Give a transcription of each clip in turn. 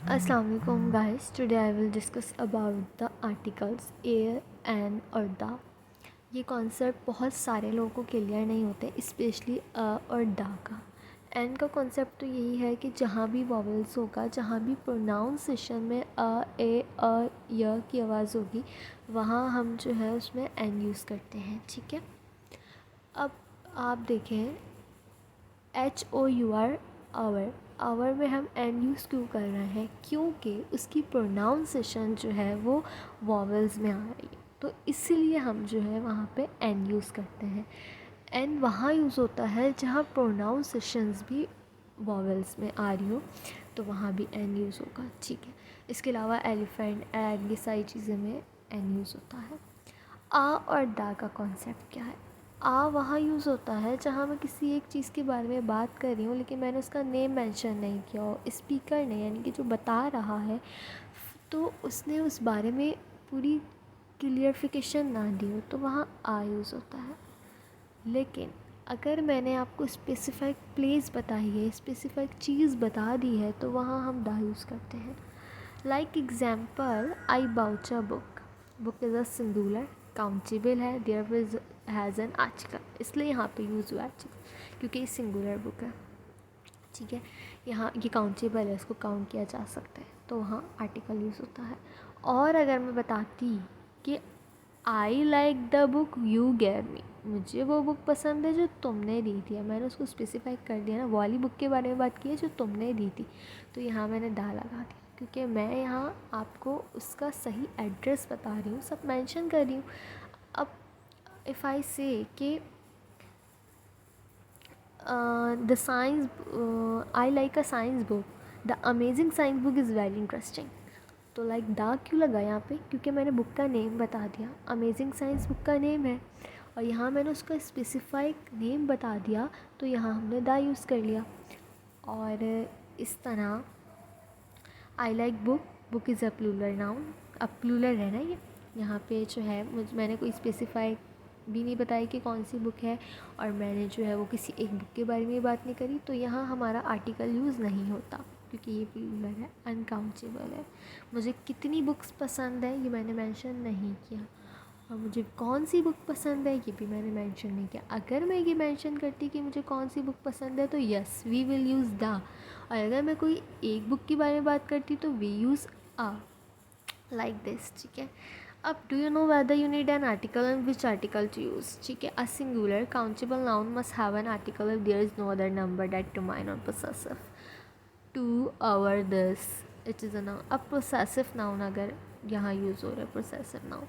Assalamu alaikum guys. Today I will discuss about the articles a, an और दा. ये concept बहुत सारे लोगों को क्लियर नहीं होते, स्पेशली अ और दा का. एन का कॉन्सेप्ट तो यही है कि जहाँ भी वॉवेल्स होगा, जहाँ भी प्रोनाउंसिएशन में अ, ए, अ, य की आवाज़ होगी, वहाँ हम जो है उसमें एन यूज़ करते हैं. ठीक है. अब आप देखें HOUR आवर में हम एन यूज़ क्यों कर रहे हैं, क्योंकि उसकी प्रोनाउंसिएशन जो है वो वॉवेल्स में आ रही है, तो इसीलिए हम जो है वहाँ पे एन यूज़ करते हैं. एन वहाँ यूज़ होता है जहाँ प्रोनाउंसिएशंस भी वॉवेल्स में आ रही हो, तो वहाँ भी एन यूज़ होगा. ठीक है. इसके अलावा एलिफेंट, एग, ये सारी चीज़ें में एन यूज़ होता है. आ और दा का कॉन्सेप्ट क्या है. आ वहाँ यूज़ होता है जहाँ मैं किसी एक चीज़ के बारे में बात कर रही हूँ, लेकिन मैंने उसका नेम मेंशन नहीं किया हो, स्पीकर ने यानी कि जो बता रहा है तो उसने उस बारे में पूरी क्लियरिफिकेशन ना दी हो, तो वहाँ आ यूज़ होता है. लेकिन अगर मैंने आपको स्पेसिफिक प्लेस बताई है, स्पेसिफिक चीज़ बता दी है, तो वहाँ हम दा यूज़ करते हैं. लाइक एग्जाम्पल, आई बाउच a book is a singular, countable है, there is has an article, इसलिए यहाँ पे यूज़ हुआ आर्टिकल क्योंकि ये सिंगुलर बुक है. ठीक है. यहाँ ये काउंटेबल है, इसको काउंट किया जा सकता है, तो वहाँ आर्टिकल यूज़ होता है. और अगर मैं बताती कि I like the book you gave me, मुझे वो बुक पसंद है जो तुमने दी थी, मैंने उसको स्पेसिफाई कर दिया ना, वाली बुक के बारे में बात की है जो तुमने दी थी, तो यहाँ मैंने दा लगा दिया क्योंकि मैं यहाँ आपको उसका सही एड्रेस बता रही हूँ, सब मेंशन कर रही हूँ. अब इफ़ आई से कि the science, I like a science book, the amazing science book is very interesting, तो लाइक दा क्यों लगा यहाँ पे, क्योंकि मैंने बुक का नेम बता दिया. अमेजिंग साइंस बुक का नेम है और यहाँ मैंने उसका स्पेसिफाइक नेम बता दिया, तो यहाँ हमने दा यूज़ कर लिया. और इस तरह I like book is a plural noun, अब प्लूरल है ना ये, यहाँ पे जो है मैंने कोई स्पेसिफाई भी नहीं बताया कि कौन सी बुक है, और मैंने जो है वो किसी एक बुक के बारे में बात नहीं करी, तो यहाँ हमारा आर्टिकल यूज़ नहीं होता क्योंकि ये प्लूरल है, अनकाउंटेबल है. मुझे कितनी बुक्स पसंद है ये मैंने मेंशन नहीं किया, और मुझे कौन सी बुक पसंद है ये भी मैंने मेंशन नहीं किया. अगर मैं ये मेंशन करती कि मुझे कौन सी बुक पसंद है, तो yes we will use the, और अगर मैं कोई एक बुक के बारे में बात करती तो we use a, like this. ठीक है. अब do you know whether you need an article and which article to use. ठीक है. A singular countable noun must have an article if there is no other number that determine और possessive to our this, it is a noun. अब possessive noun अगर यहाँ use हो रहा है, possessive noun,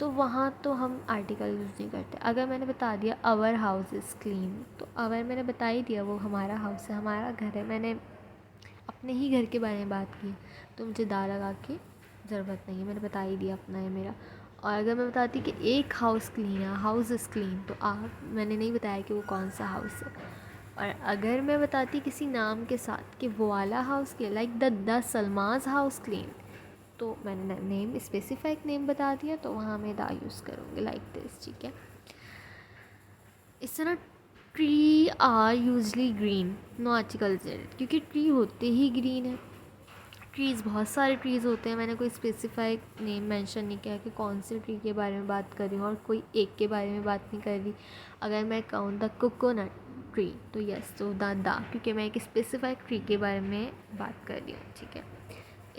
तो वहाँ तो हम आर्टिकल यूज़ नहीं करते. अगर मैंने बता दिया आवर हाउस इज़ क्लीन, तो आवर मैंने बता ही दिया वो हमारा हाउस है, हमारा घर है, मैंने अपने ही घर के बारे में बात की, तो मुझे दा लगा के ज़रूरत नहीं है, मैंने बता ही दिया अपना है मेरा. और अगर मैं बताती कि एक हाउस क्लीन है, हाउस इज़ क्लीन, तो मैंने नहीं बताया कि वो कौन सा हाउस है. और अगर मैं बताती किसी नाम के साथ कि वो वाला हाउस के, लाइक द सलमाज हाउस क्लीन, तो मैंने नेम स्पेसिफाइक नेम बता दिया, तो वहाँ मैं दा यूज़ करूँगी, लाइक दिस. ठीक है. इस तरह tree are usually green, no article used, क्योंकि ट्री होते ही ग्रीन है. ट्रीज़ बहुत सारे ट्रीज़ होते हैं, मैंने कोई स्पेसिफाइक नेम मेंशन नहीं किया कि कौन से ट्री के बारे में बात कर रही हूँ, और कोई एक के बारे में बात नहीं कर रही. अगर मैं कहूँ द कोकोनट ट्री, तो यस, तो दा, क्योंकि मैं एक स्पेसिफाइक ट्री के बारे में बात कर रही हूँ. ठीक है.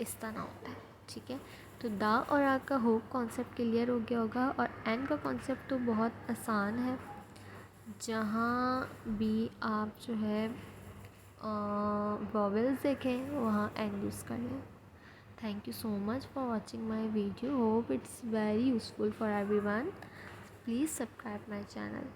इस तरह होता है. ठीक है. तो दा और आ का होप कॉन्सेप्ट क्लियर हो गया होगा. और एन का कॉन्सेप्ट तो बहुत आसान है, जहाँ भी आप जो है वॉवेल्स देखें वहाँ एन यूज़ कर लें. Thank you so much for watching my video. Hope it's very useful for everyone. Please subscribe my channel.